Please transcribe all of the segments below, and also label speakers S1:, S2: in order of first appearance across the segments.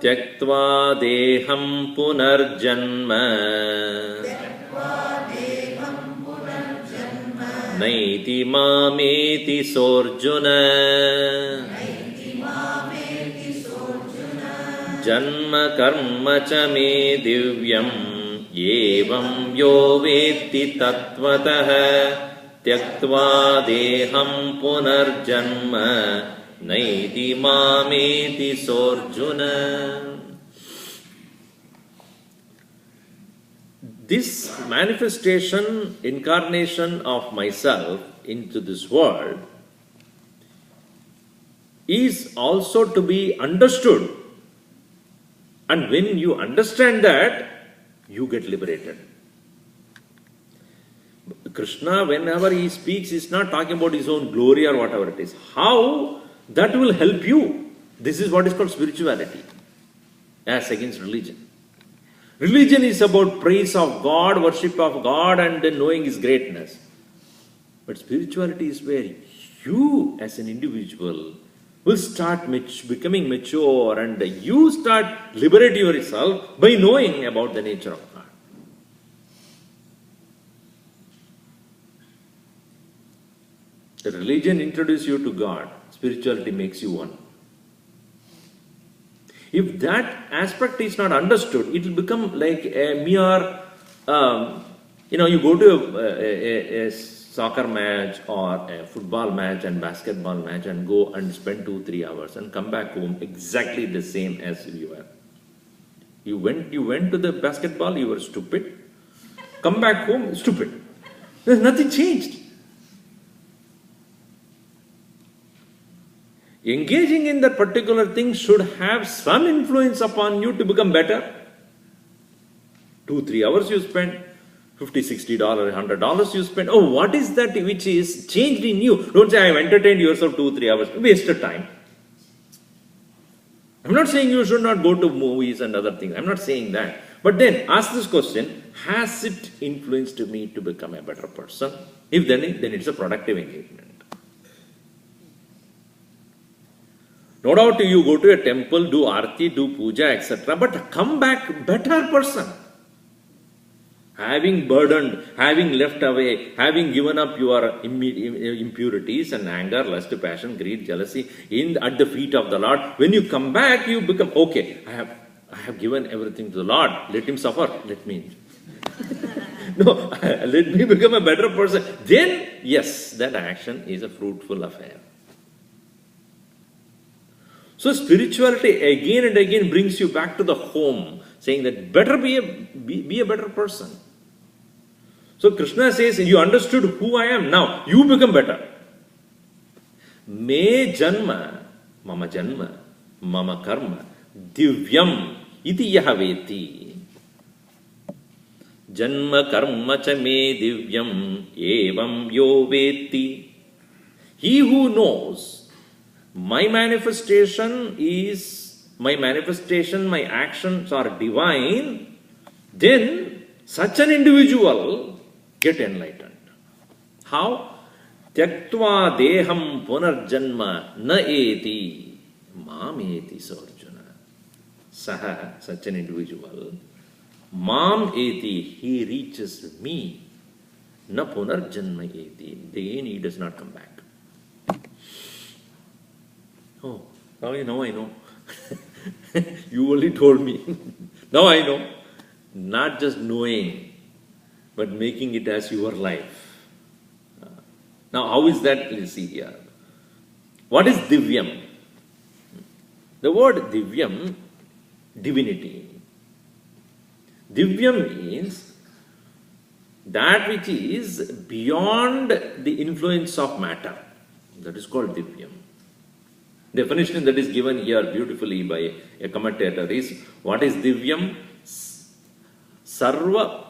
S1: त्यक्त्वा देहं पुनर्जन्म नैति मामेति सोऽर्जुन जन्म कर्म च मे दिव्यम् एवं यो वेत्ति तत्त्वतः त्यक्त्वा देहं पुनर्जन्म नैति मामेति सोऽर्जुन. This manifestation, incarnation of myself into this world is also to be understood. And when you understand that, you get liberated. Krishna, whenever he speaks, is not talking about his own glory or whatever it is. How that will help you. This is what is called spirituality, as against religion. Religion is about praise of God, worship of God, and then knowing His greatness. But spirituality is where you, as an individual, will start becoming mature, and you start liberating yourself by knowing about the nature of God. The religion introduces you to God. Spirituality makes you one. If that aspect is not understood, it will become like a mere, you go to a soccer match or a football match and basketball match and go and spend 2-3 hours and come back home exactly the same as you were. You went to the basketball, you were stupid. Come back home, stupid. There's nothing changed. Engaging in that particular thing should have some influence upon you to become better. 2-3 hours you spend, $50, $60, $100 you spend. Oh, what is that which is changed in you? Don't say, I have entertained yourself 2-3 hours. Wasted time. I'm not saying you should not go to movies and other things. I'm not saying that. But then ask this question, has it influenced me to become a better person? If then it's a productive engagement. No doubt you go to a temple, do arti, do puja, etc. But come back better person. Having burdened, having left away, having given up your impurities and anger, lust, passion, greed, jealousy at the feet of the Lord. When you come back, you become, okay, I have given everything to the Lord. Let Him suffer. Let me. No, let me become a better person. Then, yes, that action is a fruitful affair. So spirituality again and again brings you back to the home, saying that better be a better person. So Krishna says, you understood who I am, now you become better. Me janma, mama karma, divyam iti yahaveti. Janma karma cha me divyam evam yo veti. He who knows my manifestation, my actions are divine, then such an individual get enlightened. How? Tyaktva deham punarjanma na eti mam eti soarjuna. Saha, such an individual, mam eti, he reaches me, na punarjanma eti, then he does not come back. Oh, now I know. You only told me. Now I know. Not just knowing, but making it as your life. Now, how is that? Let's see here. What is divyam? The word divyam, divinity. Divyam means that which is beyond the influence of matter. That is called divyam. Definition that is given here beautifully by a commentator is, what is divyam? Sarva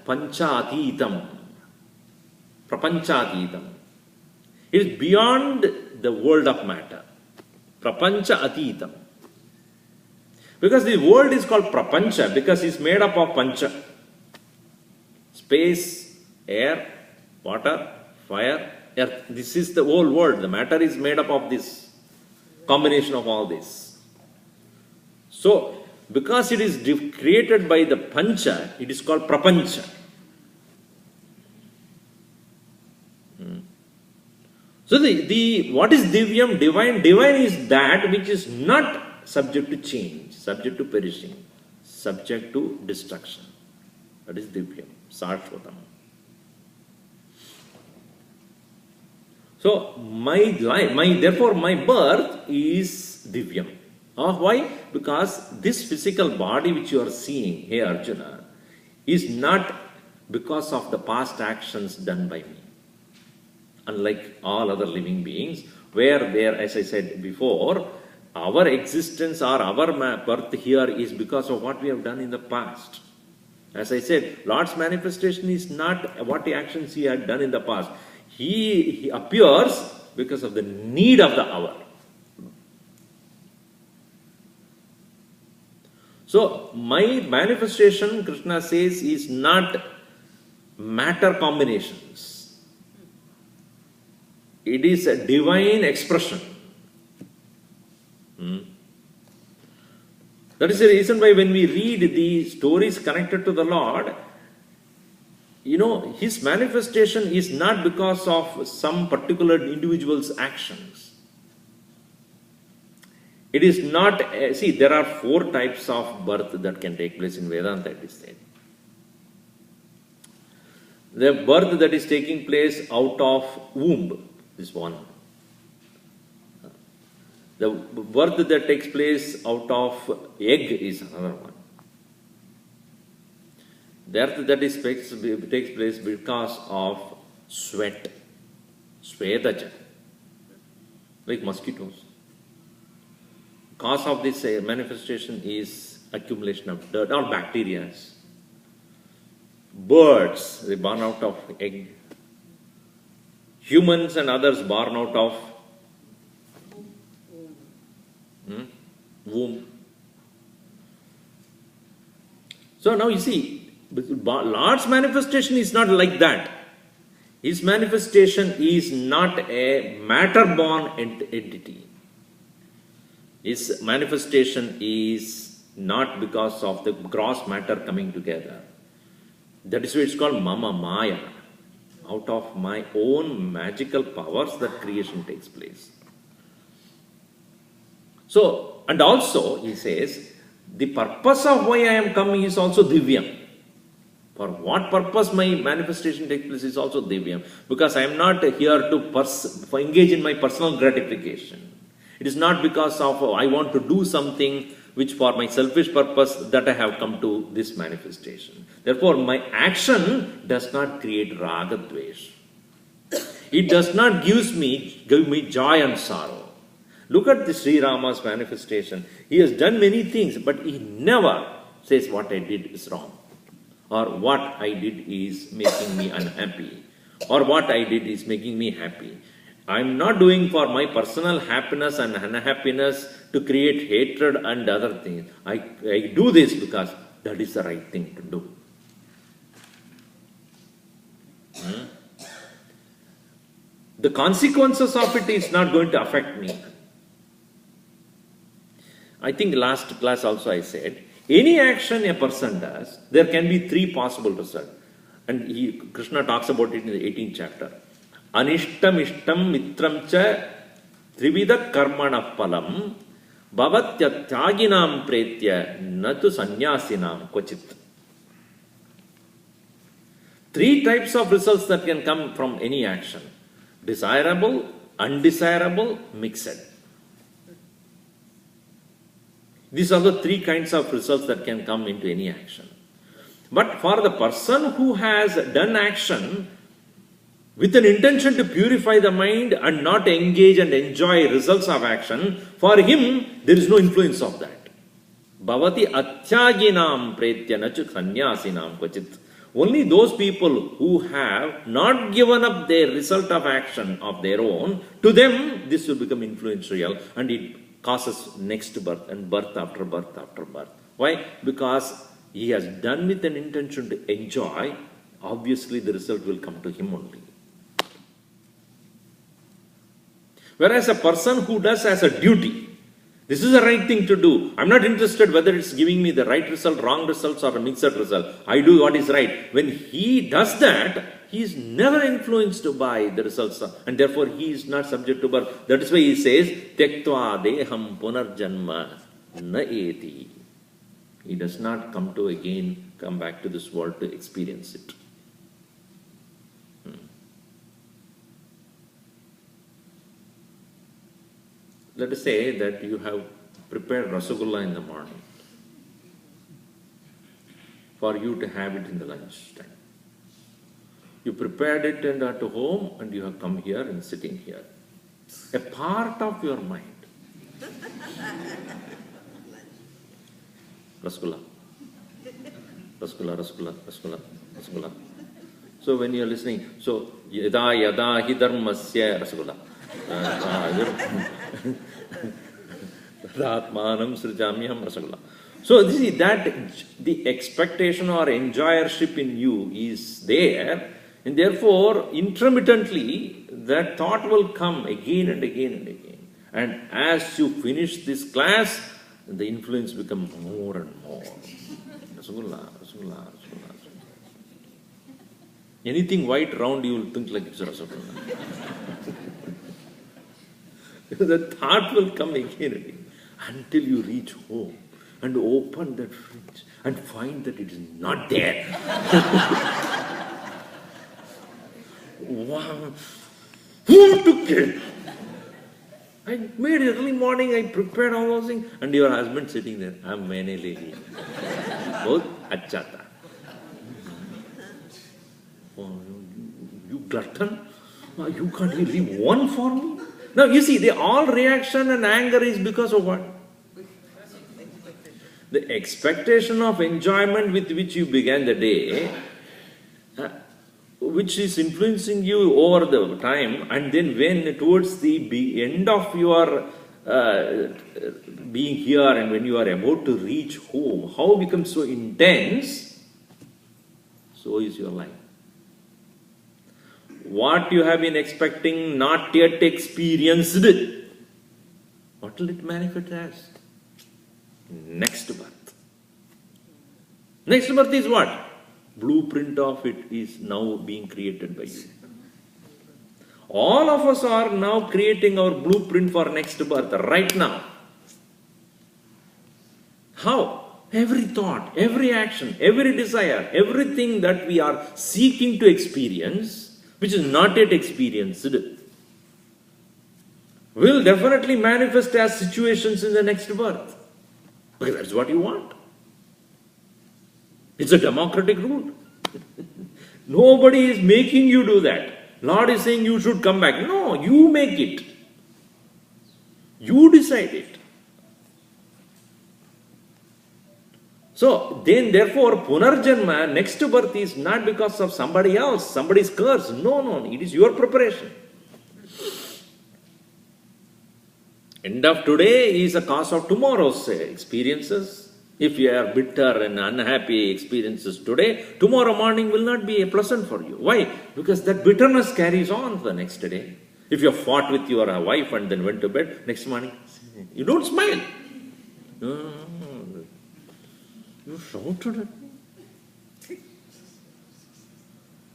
S1: panchatitam. Prapanchatitam. It is beyond the world of matter. Prapancha atitam. Because the world is called prapancha because it's made up of pancha. Space, air, water, fire, earth. This is the whole world. The matter is made up of this. Combination of all this. So, because it is created by the pancha, it is called prapancha. So what is divyam? Divine? Divine is that which is not subject to change, subject to perishing, subject to destruction. That is divyam, sarshvatam. So therefore my birth is divyam. Why? Because this physical body which you are seeing, hey Arjuna, is not because of the past actions done by me. Unlike all other living beings, where there, as I said before, our existence or our birth here is because of what we have done in the past. As I said, Lord's manifestation is not what the actions he had done in the past. He appears because of the need of the hour. So, my manifestation, Krishna says, is not matter combinations. It is a divine expression. That is the reason why when we read the stories connected to the Lord, his manifestation is not because of some particular individual's actions. It is not, there are 4 types of birth that can take place in Vedanta, it is said. The birth that is taking place out of womb is one. The birth that takes place out of egg is another one. The birth that takes place because of sweat, swetaja, like mosquitoes. Cause of this manifestation is accumulation of dirt or bacteria. Birds, they born out of egg. Humans and others born out of womb. So now you see, Lord's manifestation is not like that. His manifestation is not a matter-born entity. His manifestation is not because of the gross matter coming together. That is why it's called Mama Maya. Out of my own magical powers that creation takes place. So, and also he says, the purpose of why I am coming is also divyam. For what purpose my manifestation takes place is also divyam. Because I am not here to engage in my personal gratification. It is not because of I want to do something which for my selfish purpose that I have come to this manifestation. Therefore, my action does not create raga dvesh. It does not give me joy and sorrow. Look at the Sri Rama's manifestation. He has done many things, but he never says what I did is wrong. Or what I did is making me unhappy. Or what I did is making me happy. I am not doing for my personal happiness and unhappiness to create hatred and other things. I do this because that is the right thing to do. The consequences of it is not going to affect me. I think last class also I said, any action a person does, there can be 3 possible results. And Krishna talks about it in the 18th chapter. Anishtam ishtam mitram cha trivida karmana palam bhavatya tyaginam pretya natu sanyasinam kochit. 3 types of results that can come from any action. Desirable, undesirable, mixed. These are the 3 kinds of results that can come into any action. But for the person who has done action with an intention to purify the mind and not engage and enjoy results of action, for him there is no influence of that. Bhavati atyaginam pretya nachu sanyasinam kvachit. Only those people who have not given up their result of action of their own, to them this will become influential and it causes next birth and birth after birth after birth. Why? Because he has done with an intention to enjoy, obviously the result will come to him only. Whereas a person who does as a duty, This is the right thing to do. I'm not interested whether it's giving me the right result, wrong results, or a mixed result. I do what is right. When he does that, he is never influenced by the results, and therefore he is not subject to birth. That is why he says, Tyaktva deham punarjanma na eti. He does not come back to this world to experience it. Let us say that you have prepared rasagulla in the morning for you to have it in the lunch time. You prepared it and at home and you have come here and sitting here. A part of your mind. Rasgulla. Rasgulla, rasgulla, rasgulla, rasgulla. So when you are listening, so yada yada hi dharmasya rasgulla. Atmanam srijamyam rasgulla. So this is that the expectation or enjoyership in you is there, and therefore intermittently that thought will come again and again and again. And as you finish this class, the influence becomes more and more. Rasgulla, rasgulla, rasgulla. Anything white round you will think like it's rasgulla. The thought will come again and again until you reach home and open that fridge and find that it is not there. Wow. Who took it? I made it early morning, I prepared all those things, and your husband sitting there. I'm many lady. Both achata. Oh, you glutton? You can't even leave one for me? Now you see, the all reaction and anger is because of what? The expectation of enjoyment with which you began the day, which is influencing you over the time, and then when towards the end of your being here and when you are about to reach home, how it becomes so intense, so is your life. What you have been expecting, not yet experienced, what will it manifest as? Next birth. Next birth is what? Blueprint of it is now being created by you. All of us are now creating our blueprint for next birth right now. How? Every thought, every action, every desire, everything that we are seeking to experience, which is not yet experienced, will definitely manifest as situations in the next birth. Because that's what you want. It's a democratic rule. Nobody is making you do that. Lord is saying you should come back. No, you make it. You decide it. So, then therefore, Punarjanma, next birth is not because of somebody else, somebody's curse. No, it is your preparation. End of today is a cause of tomorrow's experiences. If you are bitter and unhappy experiences today, tomorrow morning will not be pleasant for you. Why? Because that bitterness carries on the next day. If you have fought with your wife and then went to bed, next morning, you don't smile. You shouted at me.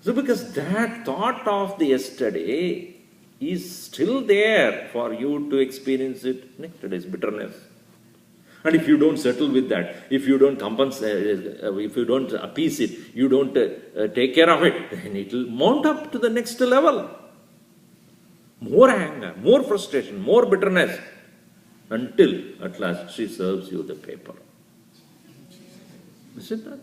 S1: So because that thought of the yesterday is still there for you to experience it next day's bitterness. And if you don't settle with that, if you don't compensate, if you don't appease it, you don't take care of it, then it will mount up to the next level. More anger, more frustration, more bitterness, until at last she serves you the paper. Isn't that?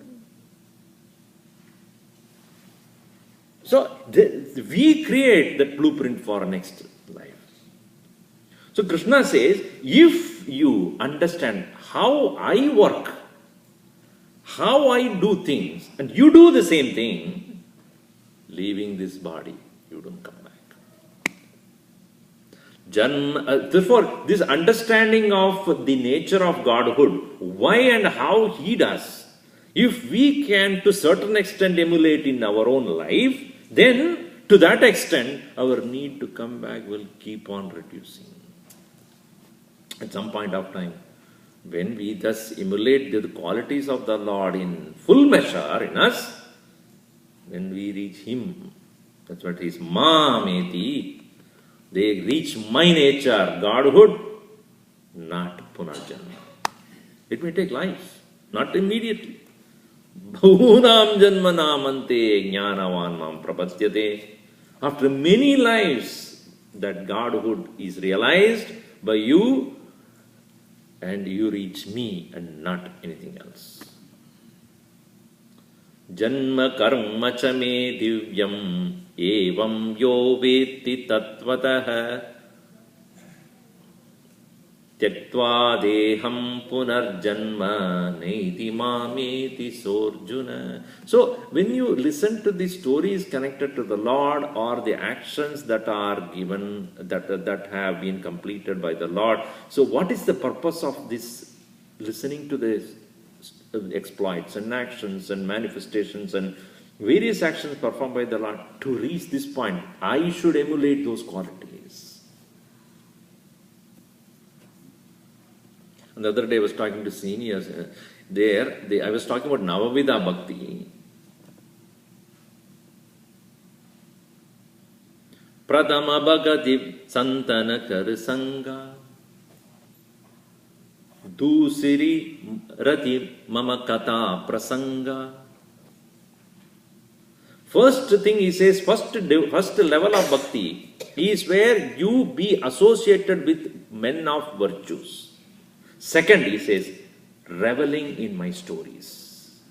S1: So we create that blueprint for next life. So Krishna says, if you understand how I work, how I do things, and you do the same thing, leaving this body, you don't come back. Therefore, this understanding of the nature of Godhood, why and how He does, if we can to a certain extent emulate in our own life, then to that extent our need to come back will keep on reducing. At some point of time, when we thus emulate the qualities of the Lord in full measure in us, when we reach Him, that's what is Mameti, they reach my nature, Godhood, not Punarjanma. It may take life, not immediately. Bhunam janma namante jnanavan mam prapastyate. After many lives, that Godhood is realized by you and you reach me and not anything else. Janma karma cha me divyam evam yo veti tatvatah tyaktva deham punarjanma neiti mameti sorjuna. So, when you listen to the stories connected to the Lord or the actions that are given, that have been completed by the Lord, so what is the purpose of this listening to the exploits and actions and manifestations and various actions performed by the Lord? To reach this point, I should emulate those qualities. And the other day I was talking to seniors I was talking about Navavida Bhakti. Pradama Bhagati Santana Kar Sangha Dusiri Rati Mama Kata Prasanga. First thing he says, first level of bhakti is where you be associated with men of virtues. Second, he says, reveling in my stories.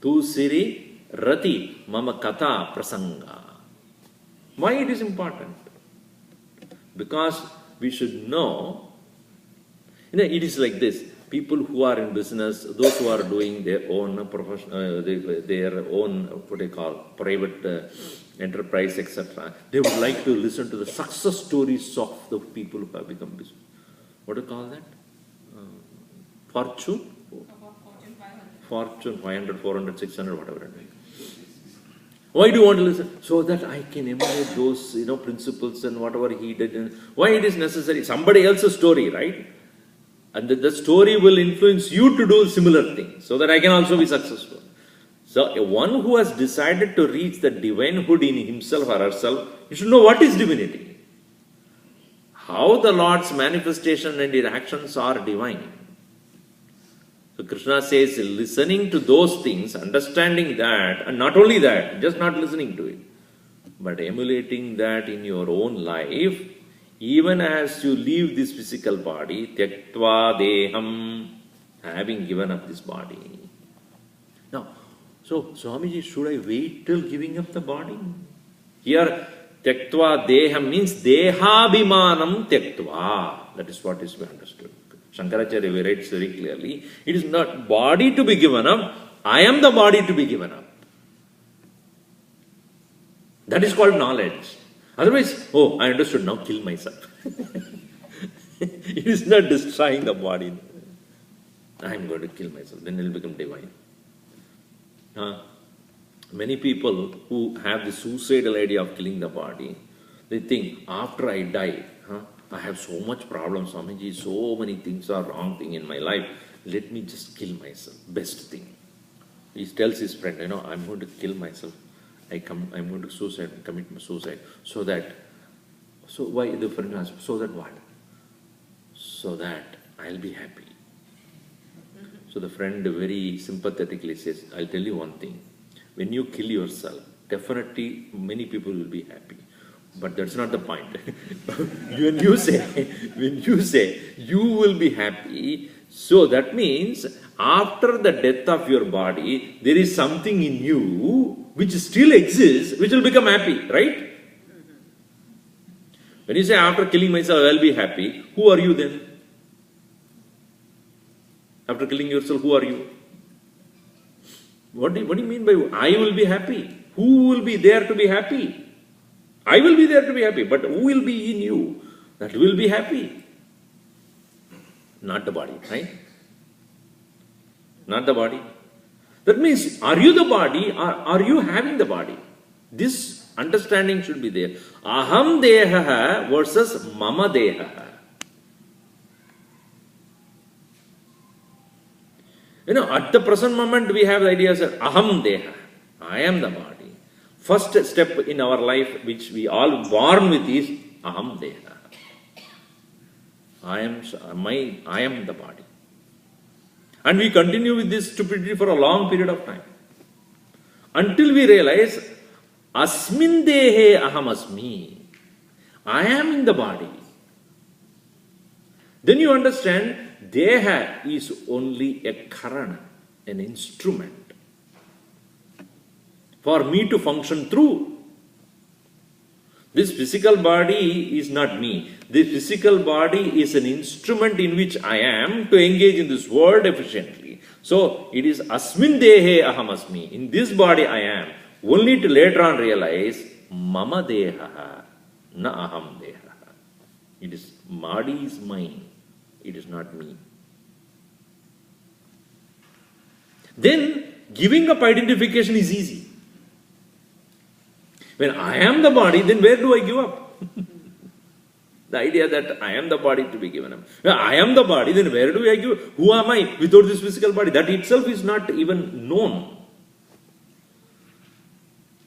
S1: Tu siri rati mama kata prasanga. Why it is important? Because we should know, it is like this. People who are in business, those who are doing their own profession, their own, what they call, private enterprise, etc., they would like to listen to the success stories of the people who have become business. What do you call that? Fortune? Fortune 500, 400, 600, whatever it is. Why do you want to listen? So that I can emulate those, principles and whatever he did. Why it is necessary? Somebody else's story, right? And the story will influence you to do similar things so that I can also be successful. So one who has decided to reach the divinehood in himself or herself, you should know what is divinity. How the Lord's manifestation and his actions are divine. So Krishna says, listening to those things, understanding that, and not only that, just not listening to it, but emulating that in your own life, even as you leave this physical body, tyaktva deham, having given up this body. Now, so Swamiji, should I wait till giving up the body? Here, tyaktva deham means dehabhimanam tyaktva. That is what is understood. Shankaracharya writes very clearly, it is not body to be given up, I am the body to be given up. That is called knowledge. Otherwise, I understood, now kill myself. It is not destroying the body. I am going to kill myself, then it will become divine. Many people who have the suicidal idea of killing the body, they think, after I die, I have so much problems, Swamiji, so many things are wrong thing in my life, let me just kill myself, best thing. He tells his friend, I'm going to kill myself. I'm going to commit suicide. So why the friend asks, so that what? So that I'll be happy. So the friend very sympathetically says, I'll tell you one thing. When you kill yourself, definitely many people will be happy. But that's not the point. When you say you will be happy, so that means after the death of your body, there is something in you which still exists, which will become happy, right? When you say after killing myself, I'll be happy, who are you then? After killing yourself, who are you? What do you mean by I will be happy? Who will be there to be happy? I will be there to be happy, but who will be in you that will be happy? Not the body, right? Not the body. That means, are you the body or are you having the body? This understanding should be there. Aham deha versus mama deha. At the present moment we have the ideas that aham deha, I am the body. First step in our life which we all born with is aham deha. I am the body. And we continue with this stupidity for a long period of time. Until we realize, asmin dehe aham asmi. I am in the body. Then you understand, deha is only a karana, an instrument for me to function through. This physical body is not me. This physical body is an instrument in which I am to engage in this world efficiently. So, it is asmin dehe aham asmi. In this body I am. Only to later on realize, mama deha na aham deha. It is, body is mine. It is not me. Then, giving up identification is easy. When I am the body, then where do I give up? The idea that I am the body to be given up. When I am the body, then where do I give up? Who am I without this physical body? That itself is not even known.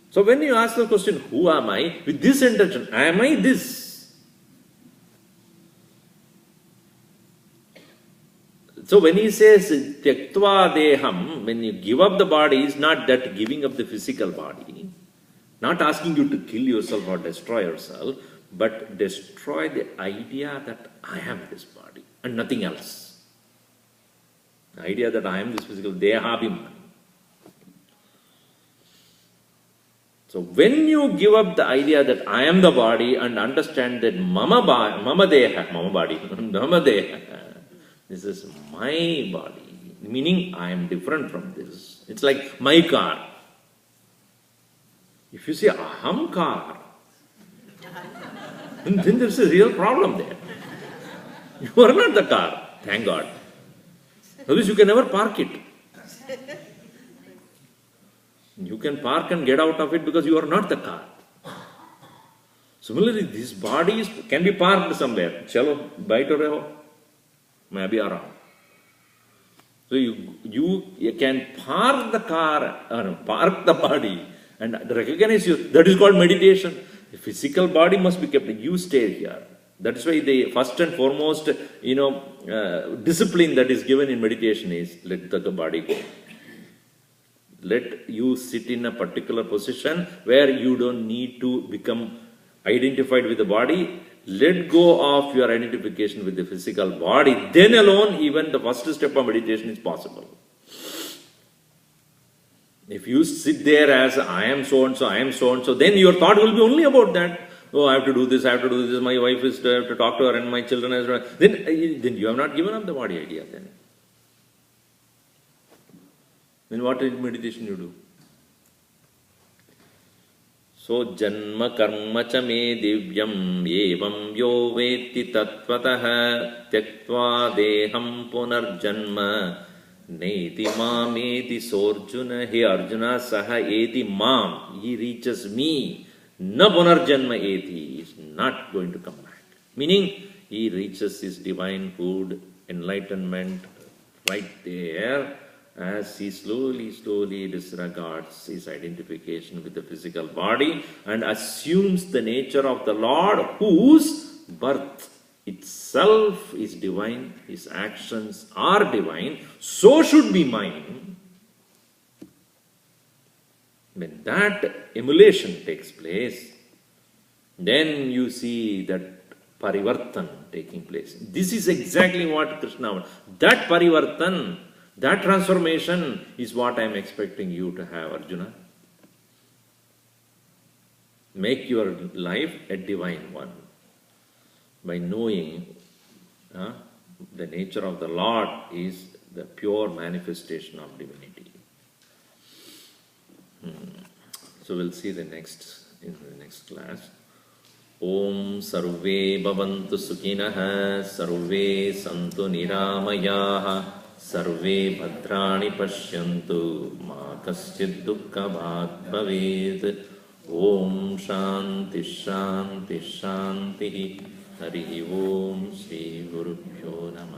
S1: So when you ask the question, who am I? With this intention, am I this? So when he says, tyaktva deham, when you give up the body, is not that giving up the physical body. Not asking you to kill yourself or destroy yourself, but destroy the idea that I am this body and nothing else. The idea that I am this physical, dehabhiman. So when you give up the idea that I am the body and understand that mama deha, this is my body, meaning I am different from this. It's like my car. If you say aham car, then there's a real problem there. You are not the car, thank God. Otherwise you can never park it. You can park and get out of it because you are not the car. Similarly, these bodies can be parked somewhere. Chalo, baith raho, main abhi aa raha hu. So you can park the car, or park the body and recognize you. That is called meditation. The physical body must be kept. You stay here. That is why the first and foremost, discipline that is given in meditation is let the body go. Let you sit in a particular position where you don't need to become identified with the body. Let go of your identification with the physical body. Then alone, even the first step of meditation is possible. If you sit there as I am so and so, I am so and so, then your thought will be only about that. Oh, I have to do this, I have to do this, my wife is to have to talk to her and my children as well. Then you have not given up the body idea then. Then what meditation you do? So, janma karma cha me divyam evam yo veti tattvataha tyaktva deham punarjanma neti mameti sorjuna. Hey Arjuna, saha eti mam. He reaches me. Na punarjanma eti. He is not going to come back. Meaning, he reaches his divine food, enlightenment right there, as he slowly disregards his identification with the physical body and assumes the nature of the Lord, whose birth itself is divine, his actions are divine, so should be mine. When that emulation takes place, then you see that parivartan taking place. This is exactly what Krishna wants. That parivartan, that transformation is what I am expecting you to have, Arjuna. Make your life a divine one by knowing the nature of the Lord is the pure manifestation of divinity. So we'll see in the next class. Om sarve bhavantu sukhinah sarve santu niramayaha sarve bhadrani pashyantu ma kaschid dukkha bhag bhavet. Om shanti shanti shanti. Harihi Om Shri Gurubhyo Namah.